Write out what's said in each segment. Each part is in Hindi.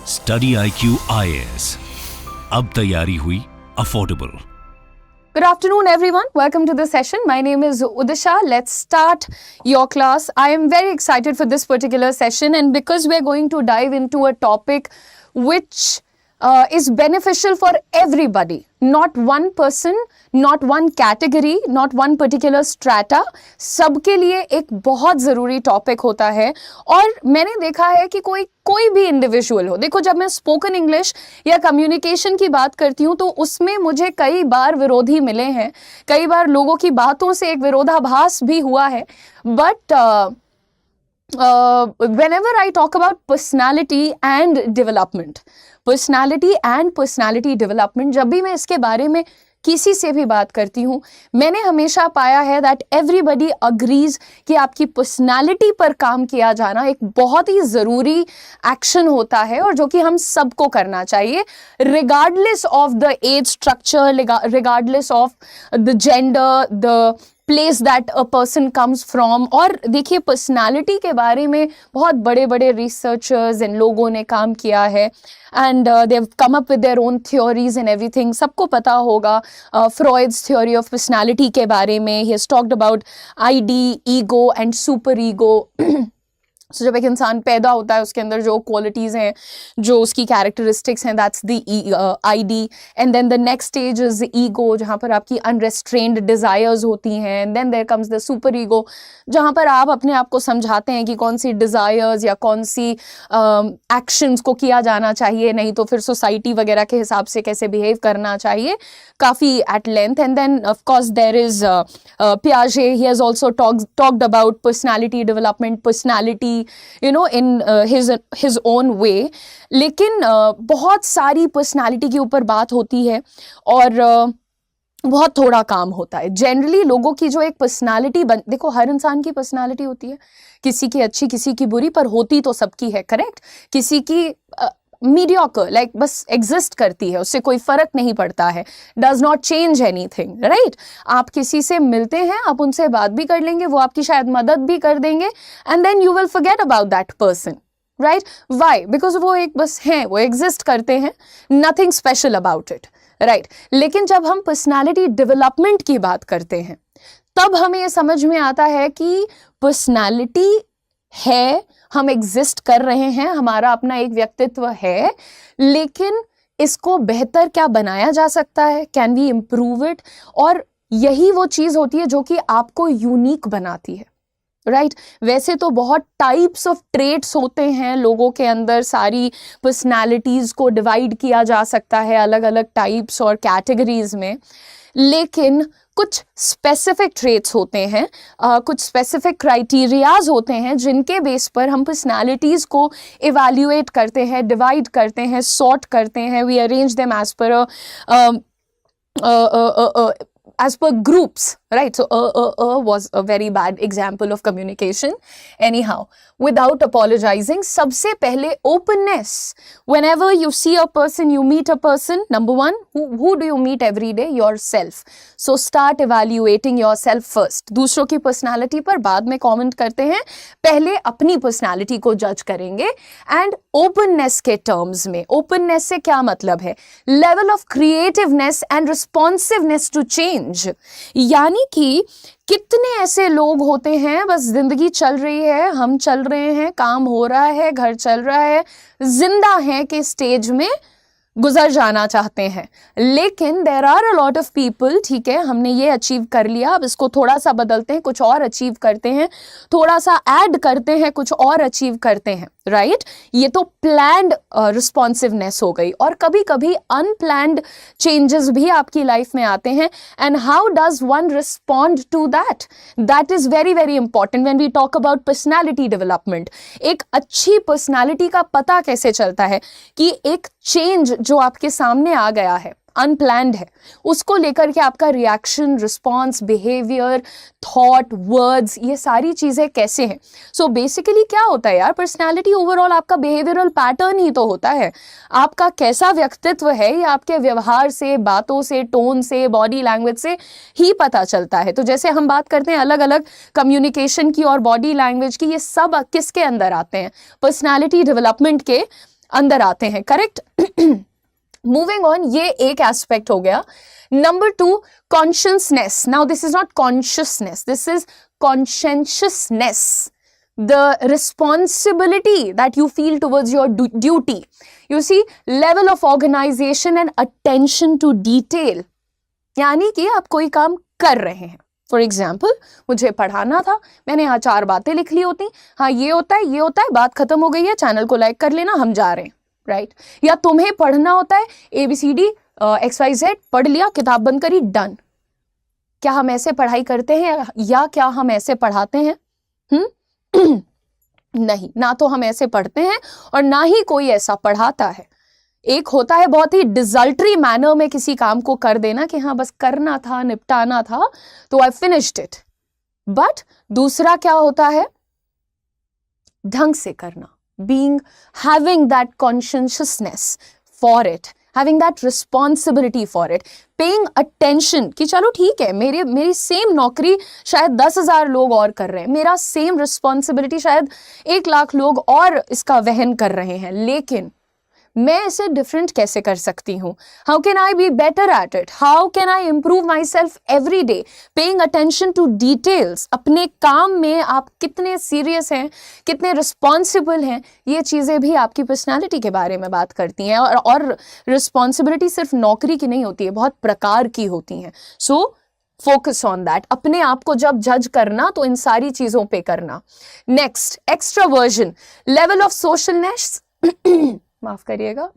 स्टडी IQ IAS, अब तैयारी हुई affordable. Good afternoon, everyone. Welcome to the session. My name is Udisha. Let's start your class. I am very excited for this particular session, and because we're going to dive into a topic which is beneficial for everybody, not one person, not one category, not one particular strata. सबके लिए एक बहुत ज़रूरी टॉपिक होता है। और मैंने देखा है कि कोई भी इंडिविजुअल हो, देखो जब मैं स्पोकन इंग्लिश या कम्युनिकेशन की बात करती हूँ तो उसमें मुझे कई बार विरोधी मिले हैं, कई बार लोगों की बातों से एक विरोधाभास भी हुआ है। But whenever I talk about personality and development, जब भी मैं इसके बारे में किसी से भी बात करती हूँ, मैंने हमेशा पाया है that everybody agrees कि आपकी पर्सनालिटी पर काम किया जाना एक बहुत ही ज़रूरी एक्शन होता है और जो कि हम सबको करना चाहिए, regardless of the age structure, regardless of the gender, the place that a person comes from. और देखिए पर्सनालिटी के बारे में बहुत बड़े बड़े रिसर्चर्स इन लोगों ने काम किया है and they have come up with their own theories and everything. सबको पता होगा फ्रॉइड्स थ्योरी ऑफ पर्सनालिटी के बारे में। He has talked about ID, ego and super ego. So, जब एक इंसान पैदा होता है उसके अंदर जो क्वालिटीज़ हैं, जो उसकी कैरेक्टरिस्टिक्स हैं, that's the ID, and then the next stage is ego, जहाँ पर आपकी अनरेस्ट्रेन्ड डिज़ायर्स होती हैं, and then there comes the super ego, जहाँ पर आप अपने आप को समझाते हैं कि कौन सी डिज़ायर्स या कौन सी एक्शंस को किया जाना चाहिए, नहीं तो फिर सोसाइटी वगैरह के हिसाब से कैसे बिहेव करना चाहिए, काफ़ी at length. And then of course there is पियाजे। He has also talked about personality development, personality in his own way। लेकिन बहुत सारी पर्सनालिटी के ऊपर बात होती है और बहुत थोड़ा काम होता है। जनरली लोगों की जो एक पर्सनालिटी देखो हर इंसान की पर्सनालिटी होती है, किसी की अच्छी किसी की बुरी, पर होती तो सबकी है, करेक्ट। किसी की मीडियोकर, लाइक बस एग्जिस्ट करती है, उससे कोई फर्क नहीं पड़ता है, does not change anything, right. आप किसी से मिलते हैं, आप उनसे बात भी कर लेंगे, वो आपकी शायद मदद भी कर देंगे, and then you will forget about that person, right. Why? Because वो एक बस हैं, वो एग्जिस्ट करते हैं, nothing special about it, right. लेकिन जब हम पर्सनैलिटी डेवलपमेंट की बात करते हैं तब हमें ये समझ में आता है कि पर्सनैलिटी है, हम एग्जिस्ट कर रहे हैं, हमारा अपना एक व्यक्तित्व है, लेकिन इसको बेहतर क्या बनाया जा सकता है, कैन वी इम्प्रूव इट। और यही वो चीज़ होती है जो कि आपको यूनिक बनाती है, राइट। वैसे तो बहुत टाइप्स ऑफ ट्रेट्स होते हैं लोगों के अंदर, सारी पर्सनालिटीज़ को डिवाइड किया जा सकता है अलग अलग टाइप्स और कैटेगरीज में, लेकिन कुछ स्पेसिफिक ट्रेट्स होते हैं, कुछ स्पेसिफिक क्राइटेरियाज होते हैं जिनके बेस पर हम पर्सनालिटीज़ को इवैल्यूएट करते हैं, डिवाइड करते हैं, सॉर्ट करते हैं। We arrange them as per groups, right? So was a very bad example of communication. Anyhow, without apologizing, सबसे पहले openness. Whenever you see a person, you meet a person, number one, who do you meet every day? Yourself. So start evaluating yourself first. दूसरों की personality पर बाद में comment करते हैं, पहले अपनी personality को judge करेंगे। and openness के terms में, openness से क्या मतलब है? level of creativeness and responsiveness to change। यानी कि कितने ऐसे लोग होते हैं, बस जिंदगी चल रही है, हम चल रहे हैं, काम हो रहा है, घर चल रहा है, जिंदा है के स्टेज में गुजर जाना चाहते हैं, लेकिन there are a lot of people, ठीक है हमने ये अचीव कर लिया, अब इसको थोड़ा सा बदलते हैं, कुछ और अचीव करते हैं, थोड़ा सा ऐड करते हैं, कुछ और अचीव करते हैं, राइट। ये तो प्लान्ड रिस्पॉन्सिवनेस हो गई। और कभी कभी अनप्लान्ड चेंजेस भी आपकी लाइफ में आते हैं, and how does one respond to that, that is very very important when we talk about personality development. एक अच्छी पर्सनैलिटी का पता कैसे चलता है कि एक चेंज जो आपके सामने आ गया है, अनप्लैंड है, उसको लेकर के आपका reaction, response, behaviour, thought, words, ये सारी चीज़ें कैसे हैं। सो बेसिकली क्या होता है यार, पर्सनालिटी ओवरऑल आपका बिहेवियरल पैटर्न ही तो होता है, आपका कैसा व्यक्तित्व है ये आपके व्यवहार से, बातों से, टोन से, बॉडी लैंग्वेज से ही पता चलता है। तो जैसे हम बात करते हैं अलग अलग कम्युनिकेशन की और बॉडी लैंग्वेज की, ये सब किसके अंदर आते हैं, पर्सनालिटी डेवलपमेंट के अंदर आते हैं, करेक्ट? मूविंग ऑन, ये एक एस्पेक्ट हो गया. Number 2, consciousness. Now this is not consciousness, this is conscientiousness, the responsibility that you feel towards your duty. You see, level of organization and attention to detail. यानी कि आप कोई काम कर रहे हैं. फॉर एग्जाम्पल, मुझे पढ़ाना था, मैंने यहाँ 4 बातें लिख ली होती, हाँ ये होता है, ये होता है, बात खत्म हो गई है, चैनल को लाइक कर लेना, हम जा रहे हैं, राइट? या तुम्हें पढ़ना होता है ABCD XYZ, पढ़ लिया, किताब बंद करी, डन. क्या हम ऐसे पढ़ाई करते हैं या क्या हम ऐसे पढ़ाते हैं? नहीं, ना तो हम ऐसे पढ़ते हैं और ना ही कोई ऐसा पढ़ाता है. एक होता है बहुत ही डिजल्टरी मैनर में किसी काम को कर देना कि हाँ बस करना था, निपटाना था, तो आई फिनिश्ड इट. बट दूसरा क्या होता है? ढंग से करना, being, having that consciousness for it, having that responsibility for it, paying attention कि चलो ठीक है, मेरी सेम नौकरी शायद 10,000 लोग और कर रहे हैं, मेरा सेम रिस्पॉन्सिबिलिटी शायद 1 लाख लोग और इसका वहन कर रहे हैं, लेकिन मैं इसे डिफरेंट कैसे कर सकती हूँ? How can I be better at it? How can I improve my self every day? Paying attention to details. अपने काम में आप कितने सीरियस हैं, कितने रिस्पॉन्सिबल हैं, ये चीज़ें भी आपकी पर्सनैलिटी के बारे में बात करती हैं. और रिस्पॉन्सिबिलिटी सिर्फ नौकरी की नहीं होती है, बहुत प्रकार की होती हैं. So focus on that. अपने आप को जब जज करना तो इन सारी चीज़ों पे करना. नेक्स्ट, एक्स्ट्रावर्जन, लेवल ऑफ सोशलनेस, माफ करिएगा,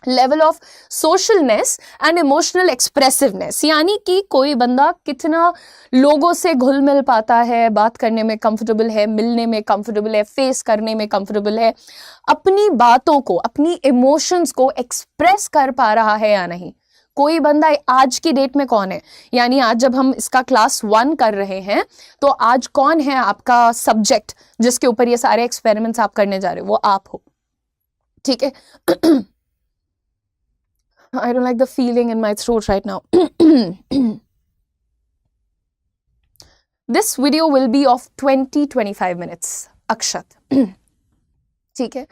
लेवल ऑफ सोशलनेस एंड इमोशनल एक्सप्रेसिवनेस. यानी कि कोई बंदा कितना लोगों से घुल मिल पाता है, बात करने में कंफर्टेबल है, मिलने में कंफर्टेबल है, फेस करने में कंफर्टेबल है, अपनी बातों को, अपनी इमोशंस को एक्सप्रेस कर पा रहा है या नहीं. कोई बंदा आज की डेट में कौन है, यानी आज जब हम इसका क्लास 1 कर रहे हैं तो आज कौन है आपका सब्जेक्ट जिसके ऊपर ये सारे एक्सपेरिमेंट्स आप करने जा रहे हो? वो आप हो, ठीक है? I don't like the feeling in my throat right now. This video will be of 20-25 minutes. अक्षत, ठीक है?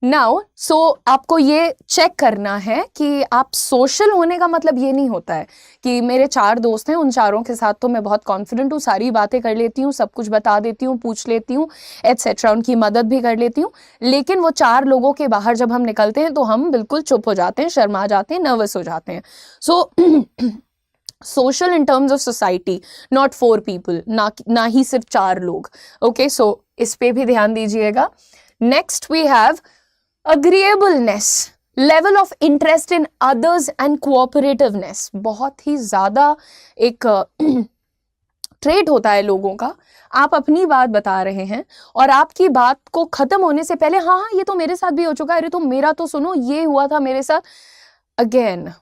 नाउ सो आपको ये चेक करना है कि आप सोशल होने का मतलब ये नहीं होता है कि मेरे 4 दोस्त हैं, उन चारों के साथ तो मैं बहुत कॉन्फिडेंट हूँ, सारी बातें कर लेती हूँ, सब कुछ बता देती हूँ, पूछ लेती हूँ, एटसेट्रा, उनकी मदद भी कर लेती हूँ. लेकिन वो 4 लोगों के बाहर जब हम निकलते हैं तो हम बिल्कुल चुप हो जाते हैं, शर्मा जाते हैं, नर्वस हो जाते हैं. So social in terms of society, not 4 people, ना ही सिर्फ 4 लोग. ओके, सो इस पे भी ध्यान दीजिएगा. Next we have agreeableness, level of interest in others and cooperativeness. बहुत ही ज़्यादा एक ट्रेट होता है लोगों का. आप अपनी बात बता रहे हैं और आपकी बात को ख़त्म होने से पहले हाँ ये तो मेरे साथ भी हो चुका है, अरे तो मेरा तो सुनो, ये हुआ था मेरे साथ. अगेन,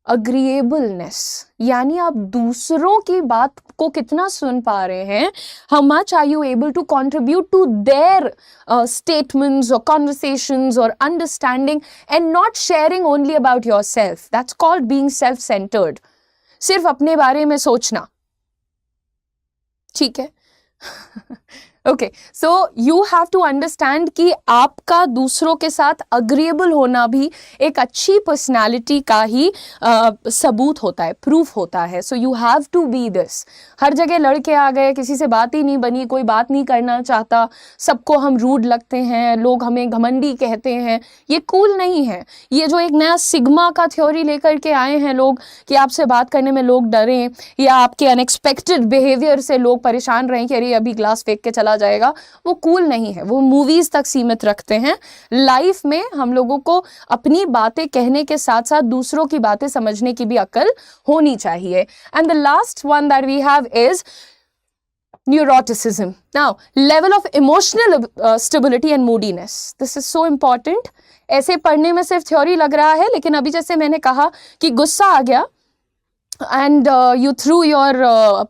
अग्रीएबलनेस, यानी आप दूसरों की बात को कितना सुन पा रहे हैं. How much are you able to contribute to their statements और कॉन्वर्सेशंस और understanding and not sharing only about your self. That's called being self centered. सिर्फ अपने बारे में सोचना, ठीक है? Okay, so you have to understand कि आपका दूसरों के साथ अग्रीएबल होना भी एक अच्छी पर्सनालिटी का ही सबूत होता है, प्रूफ होता है. So you have to be this. हर जगह लड़के आ गए, किसी से बात ही नहीं बनी, कोई बात नहीं करना चाहता, सबको हम रूड लगते हैं, लोग हमें घमंडी कहते हैं, ये कूल नहीं है. ये जो एक नया सिग्मा का थ्योरी लेकर के आए हैं लोग कि आपसे बात करने में लोग डरें या आपके अनएक्सपेक्टेड बिहेवियर से लोग परेशान रहें कि अरे अभी ग्लास फेंक के चला जाएगा, वो कूल नहीं है. वो मूवीज तक सीमित रखते हैं. लाइफ में हम लोगों को अपनी बातें कहने के साथ साथ दूसरों की बातें समझने की भी अक्ल होनी चाहिए. And the last one that we have is neuroticism. Now, level of emotional stability and moodiness. This is so important. ऐसे पढ़ने में सिर्फ थ्योरी लग रहा है, लेकिन अभी जैसे मैंने कहा कि गुस्सा आ गया and you threw your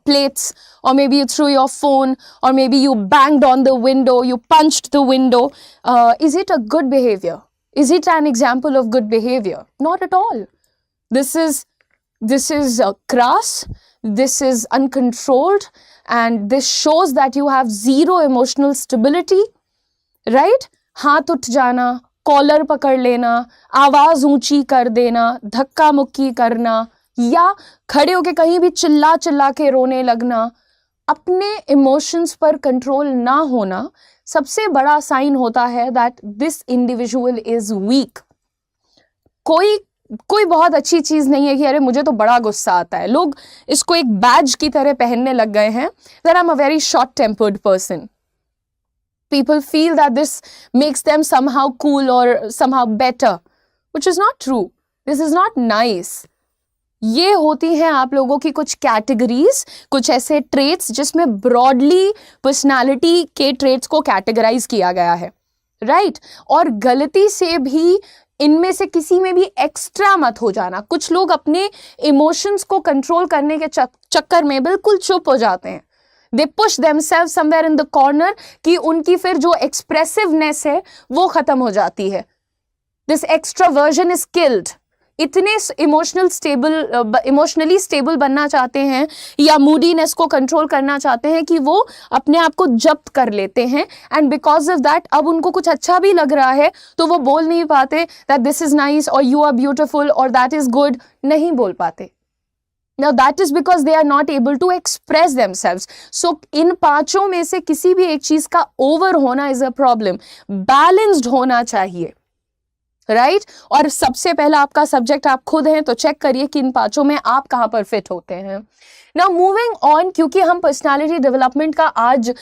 plates, or maybe you threw your phone, or maybe you banged on the window, you punched the window. Is it a good behavior? Is it an example of good behavior? Not at all. This is crass. This is uncontrolled, and this shows that you have zero emotional stability, right? हाथ उठ जाना, कॉलर पकड़ लेना, आवाज ऊंची कर देना, धक्का मुक्की करना, या खड़े होके कहीं भी चिल्ला चिल्ला के रोने लगना, अपने इमोशंस पर कंट्रोल ना होना सबसे बड़ा साइन होता है that this individual is weak. कोई बहुत अच्छी चीज नहीं है कि अरे मुझे तो बड़ा गुस्सा आता है। लोग इसको एक बैज की तरह पहनने लग गए हैं that I am a very short tempered person. People feel that this makes them somehow cool or somehow better, which is not true. This is not nice. ये होती हैं आप लोगों की कुछ कैटेगरीज, कुछ ऐसे ट्रेट्स जिसमें ब्रॉडली पर्सनालिटी के ट्रेट्स को कैटेगराइज किया गया है, राइट? और गलती से भी इनमें से किसी में भी एक्स्ट्रा मत हो जाना। कुछ लोग अपने इमोशंस को कंट्रोल करने के चक्कर में बिल्कुल चुप हो जाते हैं। They push themselves somewhere in the corner कि उनकी फिर जो एक्सप्रेसिवनेस है वो खत्म हो जाती है। This extraversion is killed. इतने इमोशनली स्टेबल बनना चाहते हैं या मूडीनेस को कंट्रोल करना चाहते हैं कि वो अपने आप को जब्त कर लेते हैं, एंड बिकॉज ऑफ दैट अब उनको कुछ अच्छा भी लग रहा है तो वो बोल नहीं पाते दैट दिस इज नाइस और यू आर ब्यूटिफुल और दैट इज गुड, नहीं बोल पाते। Now that is because they are not able to express themselves. So इन पांचों में से किसी भी एक चीज का ओवर होना इज अ प्रॉब्लम। बैलेंस्ड होना चाहिए, राइट? और सबसे पहला आपका सब्जेक्ट आप खुद हैं, तो चेक करिए कि इन पांचों में आप कहां पर फिट होते हैं। नाउ मूविंग ऑन, क्योंकि हम पर्सनालिटी डेवलपमेंट का आज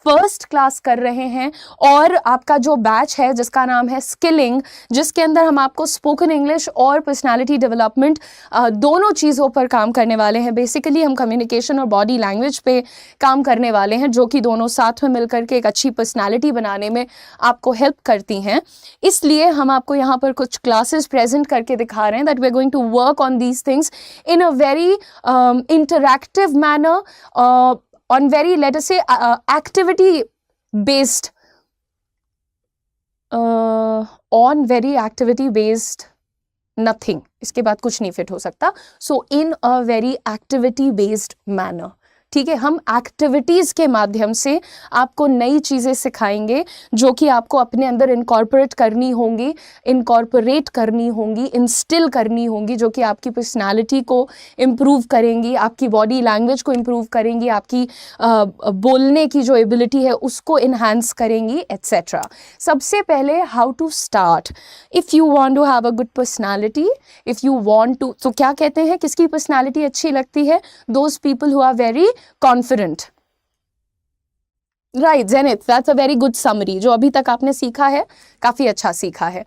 फर्स्ट क्लास कर रहे हैं और आपका जो बैच है जिसका नाम है स्किलिंग, जिसके अंदर हम आपको स्पोकन इंग्लिश और पर्सनालिटी डेवलपमेंट दोनों चीज़ों पर काम करने वाले हैं। बेसिकली हम कम्युनिकेशन और बॉडी लैंग्वेज पे काम करने वाले हैं, जो कि दोनों साथ में मिलकर के एक अच्छी पर्सनालिटी बनाने में आपको हेल्प करती हैं। इसलिए हम आपको यहाँ पर कुछ क्लासेस प्रेजेंट करके दिखा रहे हैं that we are going to work on these things in a very interactive manner, on very, let us say, activity based, on very activity based nothing, इसके बाद कुछ नहीं फिट हो सकता। So in a very activity based manner, ठीक है? हम एक्टिविटीज़ के माध्यम से आपको नई चीज़ें सिखाएंगे जो कि आपको अपने अंदर इनकॉर्पोरेट करनी होंगी, इंस्टिल करनी होंगी, जो कि आपकी पर्सनालिटी को इम्प्रूव करेंगी, आपकी बॉडी लैंग्वेज को इम्प्रूव करेंगी, आपकी बोलने की जो एबिलिटी है उसको इन्हांस करेंगी, एट्सेट्रा। सबसे पहले how to start. If you want to have a good personality, if you want to, तो क्या कहते हैं किसकी पर्सनालिटी अच्छी लगती है? Those people who are very confident, right Jenith? That's a very good summary. जो अभी तक आपने सीखा है काफी अच्छा सीखा है।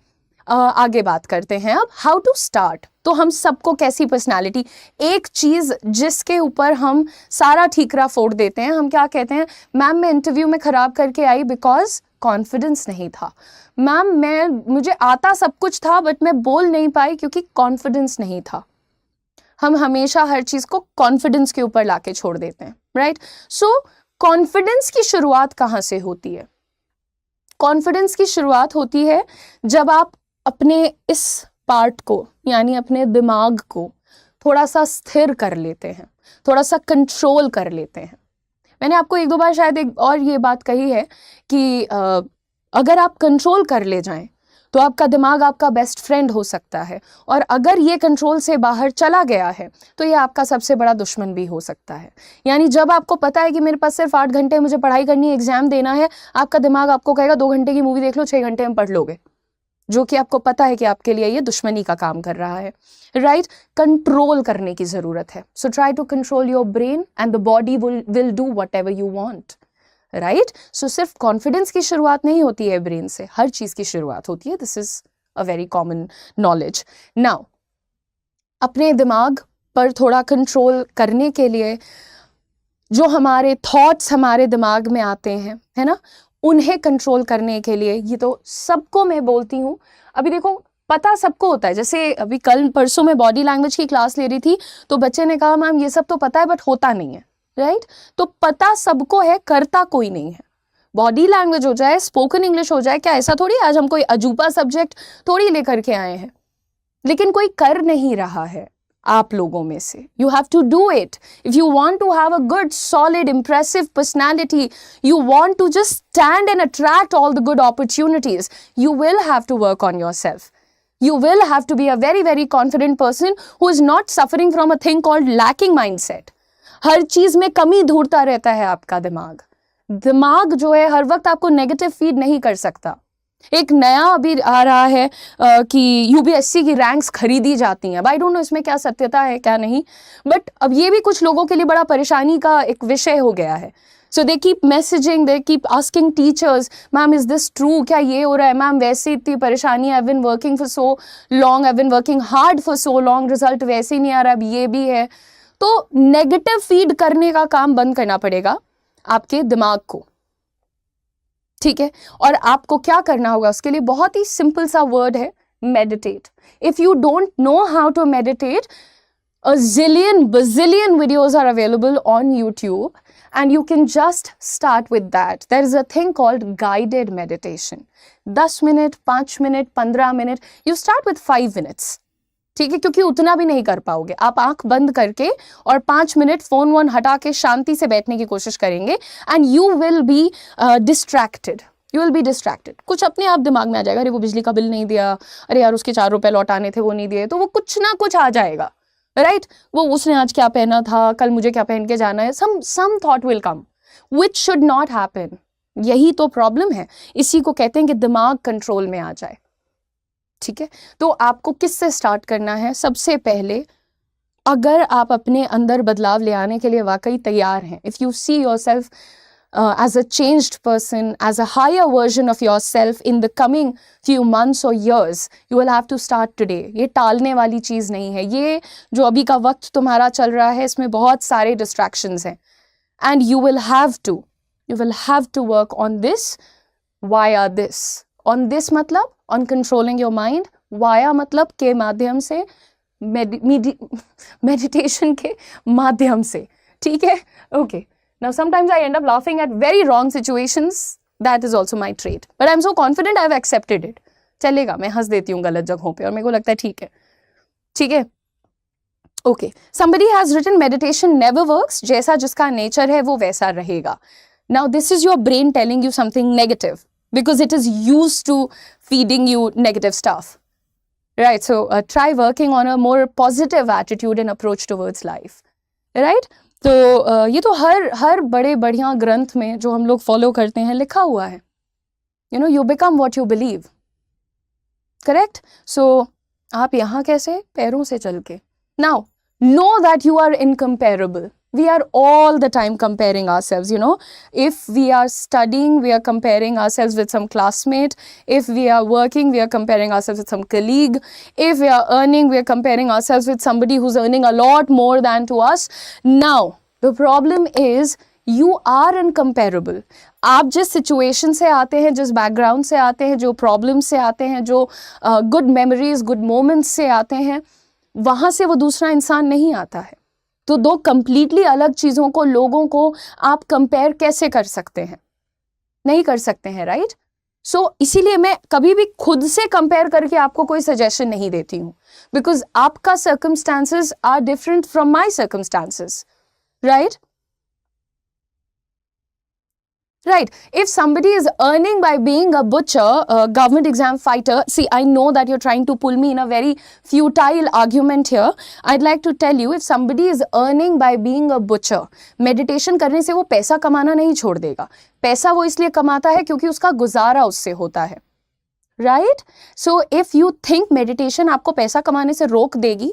आगे बात करते हैं अब हाउ टू स्टार्ट। तो हम सबको कैसी पर्सनालिटी, एक चीज जिसके ऊपर हम सारा ठीकरा फोड़ देते हैं, हम क्या कहते हैं? मैम मैं इंटरव्यू में खराब करके आई बिकॉज कॉन्फिडेंस नहीं था। मैम मुझे आता सब कुछ था बट मैं बोल नहीं पाई क्योंकि कॉन्फिडेंस नहीं था। हम हमेशा हर चीज को कॉन्फिडेंस के ऊपर लाके छोड़ देते हैं, राइट? सो कॉन्फिडेंस की शुरुआत कहाँ से होती है? कॉन्फिडेंस की शुरुआत होती है जब आप अपने इस पार्ट को, यानी अपने दिमाग को थोड़ा सा स्थिर कर लेते हैं, थोड़ा सा कंट्रोल कर लेते हैं। मैंने आपको एक दो बार शायद एक और ये बात कही है कि अगर आप कंट्रोल कर ले जाएं तो आपका दिमाग आपका बेस्ट फ्रेंड हो सकता है, और अगर ये कंट्रोल से बाहर चला गया है तो ये आपका सबसे बड़ा दुश्मन भी हो सकता है। यानी जब आपको पता है कि मेरे पास सिर्फ 8 घंटे मुझे पढ़ाई करनी है, एग्जाम देना है, आपका दिमाग आपको कहेगा 2 घंटे की मूवी देख लो, 6 घंटे में पढ़ लोगे, जो कि आपको पता है कि आपके लिए ये दुश्मनी का काम कर रहा है, राइट? कंट्रोल करने की जरूरत है। So try to control your brain and the body will do whatever you want, right? So सिर्फ कॉन्फिडेंस की शुरुआत नहीं होती है ब्रेन से, हर चीज की शुरुआत होती है। This is a very common knowledge. Now अपने दिमाग पर थोड़ा कंट्रोल करने के लिए जो हमारे थॉट्स हमारे दिमाग में आते हैं, है ना, उन्हें कंट्रोल करने के लिए, ये तो सबको मैं बोलती हूँ, अभी देखो पता सबको होता है। जैसे अभी कल परसों में बॉडी लैंग्वेज की क्लास ले रही थी तो बच्चे ने कहा मैम ये सब तो पता है बट होता नहीं है, राइट? तो पता सबको है, करता कोई नहीं है। बॉडी लैंग्वेज हो जाए, स्पोकन इंग्लिश हो जाए, क्या ऐसा थोड़ी आज हम कोई अजूबा सब्जेक्ट थोड़ी लेकर के आए हैं, लेकिन कोई कर नहीं रहा है। आप लोगों में से. You have to do it. If you want to have a good, solid, impressive personality, you want to just stand and attract all the good opportunities, you will have to work on yourself. You will have to be a very, very confident person who is not suffering from a thing called lacking mindset. हर चीज में कमी ढूंढता रहता है आपका दिमाग. दिमाग जो है हर वक्त आपको नेगेटिव फीड नहीं कर सकता. एक नया अभी आ रहा है कि यूपीएससी की रैंक्स खरीदी जाती हैं. आई डोंट नो इसमें क्या सत्यता है क्या नहीं, बट अब ये भी कुछ लोगों के लिए बड़ा परेशानी का एक विषय हो गया है. So they keep messaging, they keep asking teachers, ma'am is this true, क्या ये हो रहा है मैम, वैसे इतनी परेशानी, I have been working for so long, I have been working hard for so long, result वैसे ही नहीं आ रहा, अब ये भी है. तो नेगेटिव फीड करने का काम बंद करना पड़ेगा आपके दिमाग को, ठीक है. और आपको क्या करना होगा उसके लिए, बहुत ही सिंपल सा वर्ड है, meditate. If you don't know how to meditate, a bazillion videos are available on YouTube and you can just start with that. There is a thing called guided meditation. 10 minute, 5 minute, 15 minute, you start with 5 minutes. ठीक है, क्योंकि उतना भी नहीं कर पाओगे. आप आंख बंद करके और 5 मिनट फोन वोन हटा के शांति से बैठने की कोशिश करेंगे and you will be distracted. You will be distracted. कुछ अपने आप दिमाग में आ जाएगा, अरे वो बिजली का बिल नहीं दिया, अरे यार उसके 4 रुपए लौटाने थे वो नहीं दिए, तो वो कुछ ना कुछ आ जाएगा, राइट. वो उसने आज क्या पहना था, कल मुझे क्या पहन के जाना है, some thought will come which should not happen. यही तो प्रॉब्लम है. इसी को कहते हैं कि दिमाग कंट्रोल में आ जाए, ठीक है. तो आपको किससे स्टार्ट करना है? सबसे पहले अगर आप अपने अंदर बदलाव ले आने के लिए वाकई तैयार हैं, if you see yourself as a changed person, as a higher version of yourself in the coming few months or years, you will have to start today. ये टालने वाली चीज़ नहीं है. ये जो अभी का वक्त तुम्हारा चल रहा है इसमें बहुत सारे distractions हैं and you will have to work on this. Via this. On this मतलब on controlling your mind. Via मतलब के माध्यम से, meditation के माध्यम से, ठीक है. Okay. Now sometimes I end up laughing at very wrong situations. That is also my trait. But I'm so confident I've accepted it. चलेगा, मैं हंस देती हूँ गलत जगहों पे और मेरे को लगता है ठीक है, ठीक है. Okay. Somebody has written meditation never works. जैसा जिसका nature है वो वैसा रहेगा. Now this is your brain telling you something negative because it is used to feeding you negative stuff. Right. So try working on a more positive attitude and approach towards life. Right. तो ये तो हर बड़े बढ़िया ग्रंथ में जो हम लोग फॉलो करते हैं लिखा हुआ है. You know, you become what you believe, correct. So आप यहाँ कैसे, पैरों से चल के. Now know that you are incomparable. We are all the time comparing ourselves, you know. If we are studying, we are comparing ourselves with some classmate. If we are working, we are comparing ourselves with some colleague. If we are earning, we are comparing ourselves with somebody who's earning a lot more than to us. Now, the problem is you are incomparable. आप जिस सिचुएशन से आते हैं, जिस बैकग्राउंड से आते हैं, जो प्रॉब्लम से आते हैं, जो गुड मेमोरीज, गुड मोमेंट्स से आते हैं, वहाँ से वो दूसरा इंसान नहीं आता है. तो दो कंप्लीटली अलग चीज़ों को, लोगों को आप कंपेयर कैसे कर सकते हैं? नहीं कर सकते हैं, राइट. सो इसीलिए मैं कभी भी खुद से कंपेयर करके आपको कोई सजेशन नहीं देती हूँ, बिकॉज आपका circumstances are different from my circumstances, right. Right. If somebody is earning by being a butcher, a government exam fighter, see, I know that you're trying to pull me in a very futile argument here. I'd like to tell you, if somebody is earning by being a butcher, meditation करने से वो पैसा कमाना नहीं छोड़ देगा. पैसा वो इसलिए कमाता है क्योंकि उसका गुजारा उससे होता है. Right? So if you think meditation आपको पैसा कमाने से रोक देगी,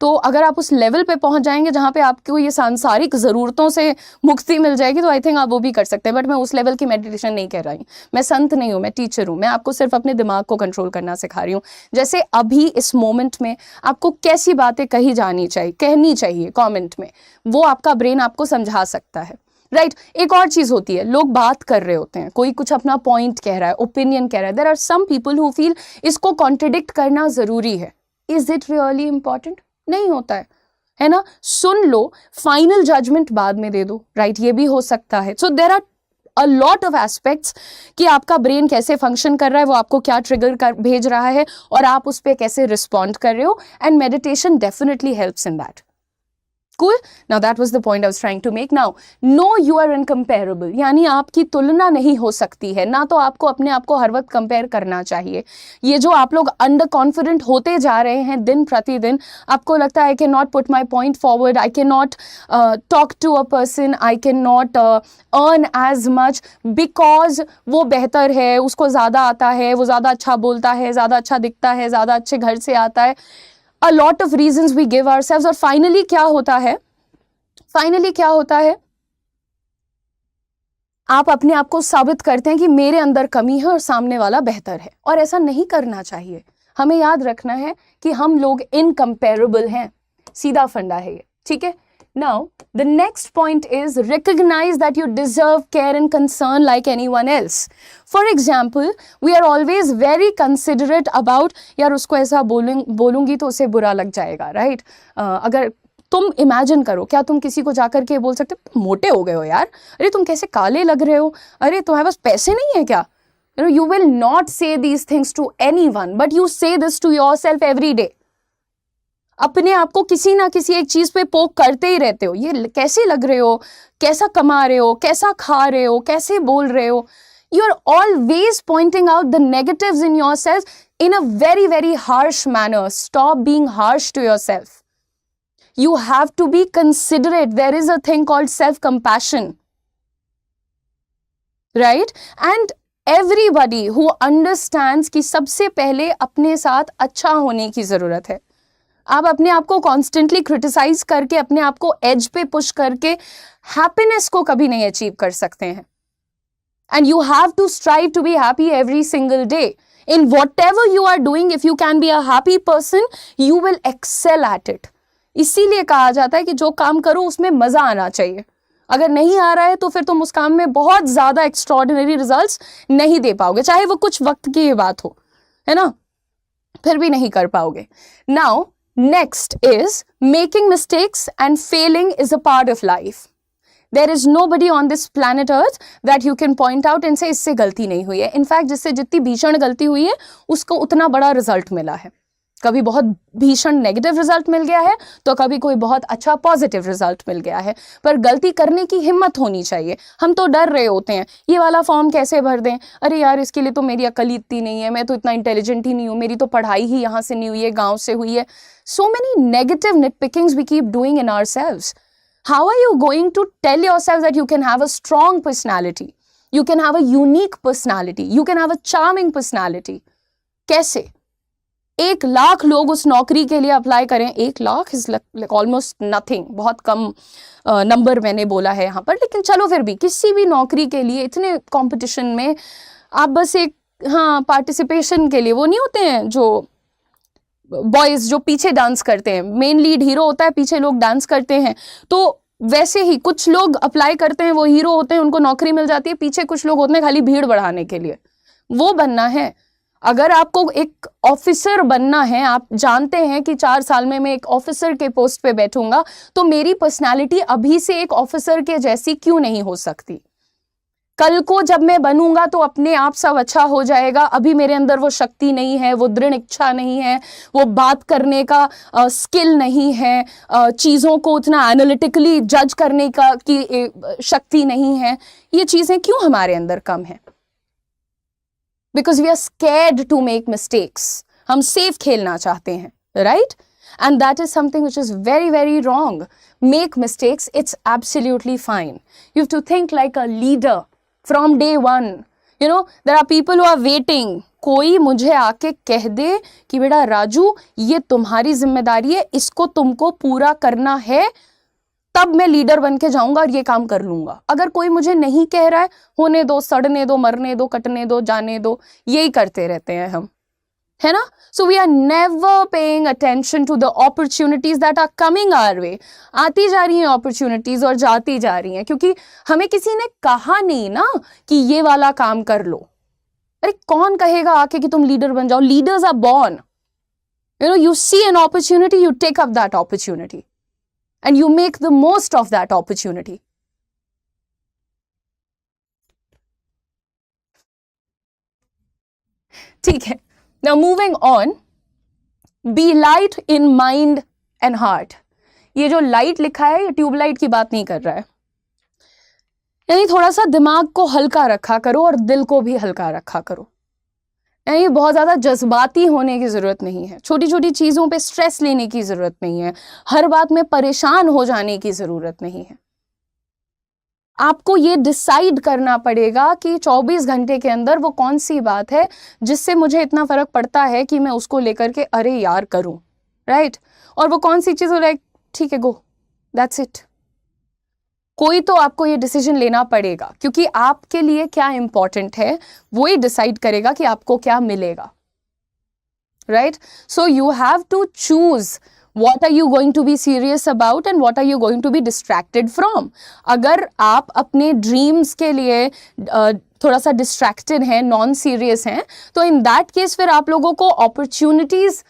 तो अगर आप उस लेवल पे पहुंच जाएंगे जहां पे आपको ये सांसारिक ज़रूरतों से मुक्ति मिल जाएगी, तो आई थिंक आप वो भी कर सकते हैं. बट मैं उस लेवल की मेडिटेशन नहीं कर रही. मैं संत नहीं हूँ, मैं टीचर हूँ. मैं आपको सिर्फ अपने दिमाग को कंट्रोल करना सिखा रही हूँ. जैसे अभी इस मोमेंट में आपको कैसी बातें कहनी चाहिए कॉमेंट में, वो आपका ब्रेन आपको समझा सकता है, राइट. एक और चीज़ होती है, लोग बात कर रहे होते हैं, कोई कुछ अपना पॉइंट कह रहा है, ओपिनियन कह रहा है. There are some people who feel इसको कॉन्ट्रडिक्ट करना ज़रूरी है. Is it really important? नहीं होता है ना. सुन लो, फाइनल जजमेंट बाद में दे दो, राइट. ये भी हो सकता है. So there are a lot of aspects कि आपका ब्रेन कैसे फंक्शन कर रहा है, वो आपको क्या ट्रिगर कर भेज रहा है और आप उस पर कैसे रिस्पॉन्ड कर रहे हो, and meditation definitely helps in that. Cool. Now that was the point I was trying to make. Now, no, you are incomparable. यानी आपकी तुलना नहीं हो सकती है. ना तो आपको अपने आप को हर वक्त कंपेयर करना चाहिए. ये जो आप लोग अंडर कॉन्फिडेंट होते जा रहे हैं दिन प्रतिदिन, आपको लगता है I cannot put my point forward, I cannot talk to a person, I cannot earn as much because वो बेहतर है, उसको ज़्यादा आता है, वो ज़्यादा अच्छा बोलता है, ज़्यादा अच्छा दिखता है, ज़्यादा अच्छे घर से आता है. A lot of reasons we give ourselves. और finally क्या होता है, आप अपने आप को साबित करते हैं कि मेरे अंदर कमी है और सामने वाला बेहतर है, और ऐसा नहीं करना चाहिए. हमें याद रखना है कि हम लोग इनकम्पेरेबल हैं. सीधा फंडा है ये, ठीक है. Now, the next point is recognize that you deserve care and concern like anyone else. For example, we are always very considerate about, यार उसको ऐसा बोलूंगी तो उसे बुरा लग जाएगा, right? अगर तुम इमेजिन करो, क्या तुम किसी को जाकर के बोल सकते तुम मोटे हो गए हो यार, अरे तुम कैसे काले लग रहे हो, अरे तुम्हारे पास पैसे नहीं है क्या? You will not say these things to anyone, but you say this to yourself every day. अपने आप को किसी ना किसी एक चीज पे पोक करते ही रहते हो. ये कैसे लग रहे हो, कैसा कमा रहे हो, कैसा खा रहे हो, कैसे बोल रहे हो. You are always pointing out the negatives in yourself in a very, very harsh manner. Stop being harsh to yourself. You have to be considerate. There is a thing called self-compassion. Right? And everybody who understands कि सबसे पहले अपने साथ अच्छा होने की जरूरत है. आप अपने आप को कॉन्स्टेंटली क्रिटिसाइज करके, अपने आप को एज पे पुश करके हैप्पीनेस को कभी नहीं अचीव कर सकते हैं. And you have to strive to be happy every single day in whatever you are doing. If you can be a happy person, you will excel at it. इसीलिए कहा जाता है कि जो काम करो उसमें मजा आना चाहिए. अगर नहीं आ रहा है तो फिर तुम उस काम में बहुत ज्यादा एक्स्ट्रॉर्डिनरी रिजल्ट्स नहीं दे पाओगे, चाहे वो कुछ वक्त की बात हो, है ना, फिर भी नहीं कर पाओगे. Now next is making mistakes and failing is a part of life. There is nobody on this planet earth that you can point out and say इससे गलती नहीं हुई है. In fact, जिससे जितनी भीषण गलती हुई है उसको उतना बड़ा रिजल्ट मिला है. कभी बहुत भीषण नेगेटिव रिजल्ट मिल गया है तो कभी कोई बहुत अच्छा पॉजिटिव रिजल्ट मिल गया है. पर गलती करने की हिम्मत होनी चाहिए. हम तो डर रहे होते हैं, ये वाला फॉर्म कैसे भर दें, अरे यार इसके लिए तो मेरी अकल इतनी नहीं है, मैं तो इतना इंटेलिजेंट ही नहीं हूँ, मेरी तो पढ़ाई ही यहाँ से नहीं हुई है, गाँव से हुई है. So many negative nitpickings we keep doing in ourselves. How are you going to tell yourself that you can have a strong personality? You can have a unique personality. You can have a charming personality. कैसे? 1,00,000 लोग उस नौकरी के लिए अप्लाई करें. 1,00,000 इज लाइक ऑलमोस्ट नथिंग. बहुत कम नंबर मैंने बोला है यहाँ पर, लेकिन चलो फिर भी किसी भी नौकरी के लिए इतने कंपटीशन में आप बस एक पार्टिसिपेशन के लिए, वो नहीं होते हैं जो बॉयज जो पीछे डांस करते हैं, मेन लीड हीरो होता है, पीछे लोग डांस करते हैं, तो वैसे ही कुछ लोग अप्लाई करते हैं, वो हीरो होते हैं, उनको नौकरी मिल जाती है, पीछे कुछ लोग होते हैं खाली भीड़ बढ़ाने के लिए. वो बनना है. अगर आपको एक ऑफिसर बनना है, आप जानते हैं कि 4 साल में मैं एक ऑफिसर के पोस्ट पे बैठूंगा, तो मेरी पर्सनालिटी अभी से एक ऑफिसर के जैसी क्यों नहीं हो सकती? कल को जब मैं बनूंगा तो अपने आप सब अच्छा हो जाएगा. अभी मेरे अंदर वो शक्ति नहीं है, वो दृढ़ इच्छा नहीं है, वो बात करने का स्किल नहीं है, चीज़ों को उतना एनालिटिकली जज करने का की शक्ति नहीं है. ये चीज़ें क्यों हमारे अंदर कम है? Because we are scared to make mistakes. हम सेफ खेलना चाहते हैं, right? And that is something which is very, very wrong. Make mistakes, it's absolutely fine. You have to think like a leader from day one. You know, there are people who are waiting. कोई मुझे आके कह दे कि बेटा राजू ये तुम्हारी जिम्मेदारी है, इसको तुमको पूरा करना है, तब मैं लीडर बन के जाऊंगा और ये काम कर लूंगा. अगर कोई मुझे नहीं कह रहा है, होने दो, सड़ने दो, मरने दो, कटने दो, जाने दो, यही करते रहते हैं हम, है ना? So we are never paying attention to the opportunities that are coming our way. आती जा रही हैं opportunities और जाती जा रही हैं, क्योंकि हमें किसी ने कहा नहीं ना कि ये वाला काम कर लो. अरे कौन कहेगा आके कि तुम लीडर बन जाओ? Leaders are born. You know, you see an opportunity, you take up that opportunity and you make the most of that opportunity. ठीक है, now moving on, be light in mind and heart. ये जो लाइट लिखा है ये ट्यूबलाइट की बात नहीं कर रहा है, यानी थोड़ा सा दिमाग को हल्का रखा करो और दिल को भी हल्का रखा करो। यानी बहुत ज़्यादा जज्बाती होने की ज़रूरत नहीं है, छोटी छोटी चीज़ों पे स्ट्रेस लेने की ज़रूरत नहीं है, हर बात में परेशान हो जाने की ज़रूरत नहीं है। आपको ये डिसाइड करना पड़ेगा कि 24 घंटे के अंदर वो कौन सी बात है जिससे मुझे इतना फ़र्क पड़ता है कि मैं उसको लेकर के अरे यार करूं, राइट? और वो कौन सी चीज़ हो, लाइक ठीक है, गो, दैट्स इट। कोई तो आपको ये डिसीजन लेना पड़ेगा, क्योंकि आपके लिए क्या इंपॉर्टेंट है वो ही डिसाइड करेगा कि आपको क्या मिलेगा, right? So you have to choose what are you going to be serious about and what are you going to be distracted from। अगर आप अपने ड्रीम्स के लिए थोड़ा सा डिस्ट्रैक्टेड हैं, नॉन सीरियस हैं, तो इन दैट केस फिर आप लोगों को अपॉर्चुनिटीज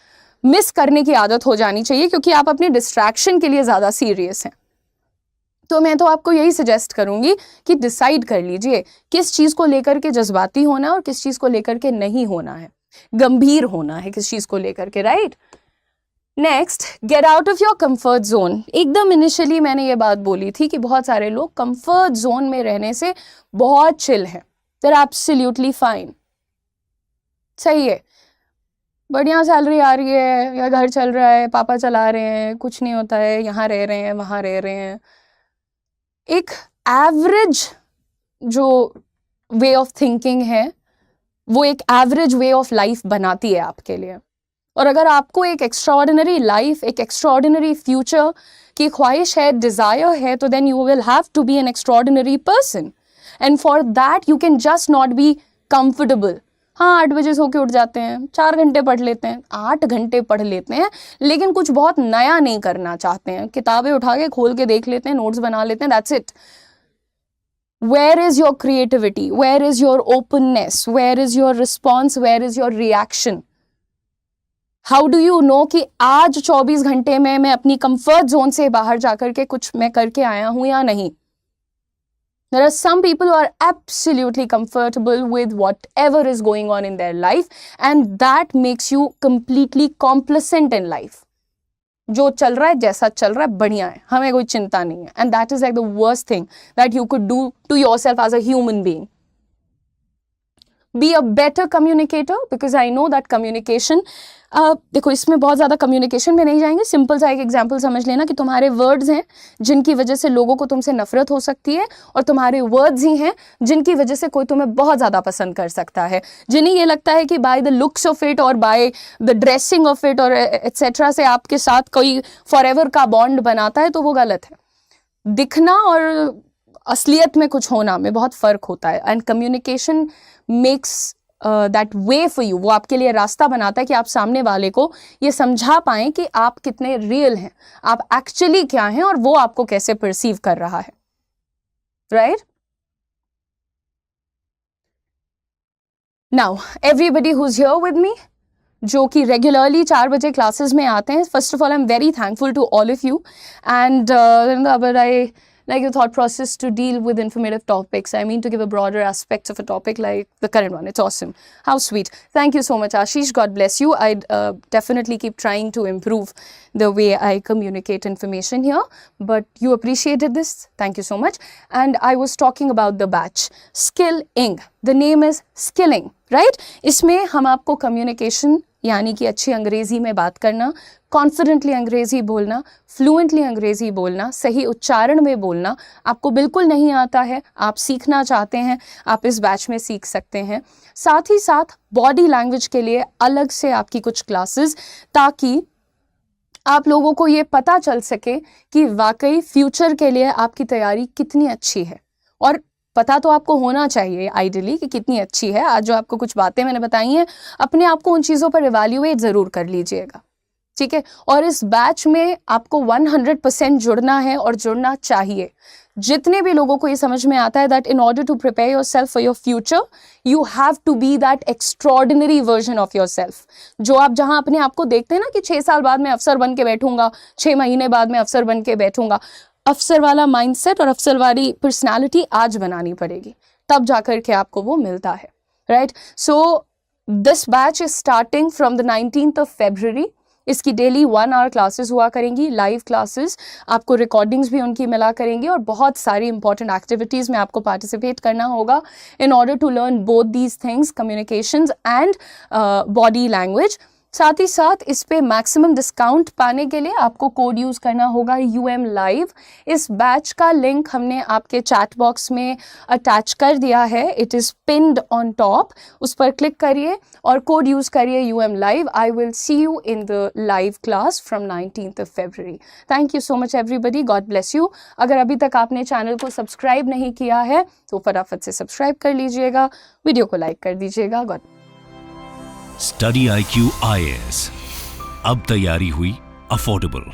मिस करने की आदत हो जानी चाहिए, क्योंकि आप अपनी डिस्ट्रैक्शन के लिए ज़्यादा सीरियस हैं। तो मैं तो आपको यही सजेस्ट करूंगी कि डिसाइड कर लीजिए किस चीज़ को लेकर के जज्बाती होना है और किस चीज़ को लेकर के नहीं होना है, गंभीर होना है किस चीज़ को लेकर के, right? Next, get out of your comfort zone. एकदम इनिशियली मैंने ये बात बोली थी कि बहुत सारे लोग कंफर्ट जोन में रहने से बहुत चिल हैं, दे आर एब्सोल्युटली फाइन, सही है, बढ़िया सैलरी आ रही है या घर चल रहा है, पापा चला रहे हैं, कुछ नहीं होता है, यहाँ रह रहे हैं वहाँ रह रहे हैं। एक एवरेज जो वे ऑफ थिंकिंग है वो एक एवरेज वे ऑफ लाइफ बनाती है आपके लिए। और अगर आपको एक एक्स्ट्राऑर्डिनरी लाइफ, एक एक्स्ट्राऑर्डिनरी फ्यूचर की ख्वाहिश है, डिज़ायर है, तो then you will have to be an extraordinary person, and for that you can just not be comfortable. हाँ, 8 बजे सो के उठ जाते हैं, 4 घंटे पढ़ लेते हैं, 8 घंटे पढ़ लेते हैं, लेकिन कुछ बहुत नया नहीं करना चाहते हैं, किताबें उठा के खोल के देख लेते हैं, नोट्स बना लेते हैं, that's it. Where is your creativity? Where is your openness? Where is your response? Where is your reaction? How do you know कि आज 24 घंटे में मैं अपनी कंफर्ट जोन से बाहर जाकर के कुछ मैं करके आया हूं या नहीं? There are some people who are absolutely comfortable with whatever is going on in their life, and that makes you completely complacent in life. जो चल रहा है, जैसा चल रहा है, बढ़िया है, हमें कोई चिंता नहीं है, and that is like the worst thing that you could do to yourself as a human being. Be a better communicator, because I know that communication, देखो इसमें बहुत ज़्यादा कम्युनिकेशन में नहीं जाएंगे, सिंपल सा एक एग्जाम्पल समझ लेना कि तुम्हारे वर्ड्स हैं जिनकी वजह से लोगों को तुमसे नफरत हो सकती है, और तुम्हारे वर्ड्स ही हैं जिनकी वजह से कोई तुम्हें बहुत ज़्यादा पसंद कर सकता है। जिन्हें ये लगता है कि by the looks of it और by the dressing of it और एट्सेट्रा से आपके साथ कोई फॉरएवर का बॉन्ड बनाता है, तो वो गलत है। दिखना और असलियत में कुछ होना में बहुत फ़र्क होता है, and communication makes that way for you, वो आपके लिए रास्ता बनाता है कि आप सामने वाले को ये समझा पाएं कि आप कितने रियल हैं, आप एक्चुअली क्या हैं, और वो आपको कैसे परसीव कर रहा है, right? Now everybody who is here with me, जो कि रेगुलरली 4 बजे क्लासेस में आते हैं, first of all I am very thankful to all of you, and I like your thought process to deal with informative topics. I mean, to give a broader aspect of a topic like the current one. It's awesome. How sweet. Thank you so much, Ashish. God bless you. I'd definitely keep trying to improve the way I communicate information here. But you appreciated this. Thank you so much. And I was talking about the batch. Skilling. The name is Skilling, right? इसमें हम आपको communication यानी कि अच्छी अंग्रेजी में बात करना, कॉन्फिडेंटली अंग्रेजी बोलना, फ्लुएंटली अंग्रेजी बोलना, सही उच्चारण में बोलना आपको बिल्कुल नहीं आता है, आप सीखना चाहते हैं, आप इस बैच में सीख सकते हैं। साथ ही साथ बॉडी लैंग्वेज के लिए अलग से आपकी कुछ क्लासेस, ताकि आप लोगों को ये पता चल सके कि वाकई फ्यूचर के लिए आपकी तैयारी कितनी अच्छी है। और पता तो आपको होना चाहिए आइडियली कि कितनी अच्छी है। आज जो आपको कुछ बातें मैंने बताई हैं, अपने आप को उन चीज़ों पर इवैल्यूएट ज़रूर कर लीजिएगा, ठीक है? और इस बैच में आपको 100% जुड़ना है और जुड़ना चाहिए। जितने भी लोगों को ये समझ में आता है that in order to prepare yourself for your future you have to be that extraordinary version of yourself, जो आप जहाँ अपने आप को देखते हैं ना कि 6 साल बाद मैं अफसर बन के बैठूंगा, 6 महीने बाद मैं अफसर बन के बैठूंगा। अफसर वाला माइंडसेट और अफसर वाली पर्सनालिटी आज बनानी पड़ेगी, तब जाकर के आपको वो मिलता है, right? So this batch is starting from the 19th of February. इसकी डेली 1 hour क्लासेस हुआ करेंगी, लाइव क्लासेस, आपको रिकॉर्डिंग्स भी उनकी मिला करेंगी और बहुत सारी इंपॉर्टेंट एक्टिविटीज़ में आपको पार्टिसिपेट करना होगा in order to learn both these things, communications and body language. साथ ही साथ इस पे मैक्सिमम डिस्काउंट पाने के लिए आपको कोड यूज़ करना होगा UM Live. इस बैच का लिंक हमने आपके चैट बॉक्स में अटैच कर दिया है. It is pinned on top. उस पर क्लिक करिए और कोड यूज़ करिए UM Live. I will see you in the live class from 19th of February. Thank you so much everybody. God bless you. अगर अभी तक आपने चैनल को सब्सक्राइब नहीं किया है तो फटाफट से सब्सक्राइब कर लीजिएगा, वीडियो को लाइक कर दीजिएगा. गॉड. स्टडी IQ IAS, अब तैयारी हुई अफोर्डेबल.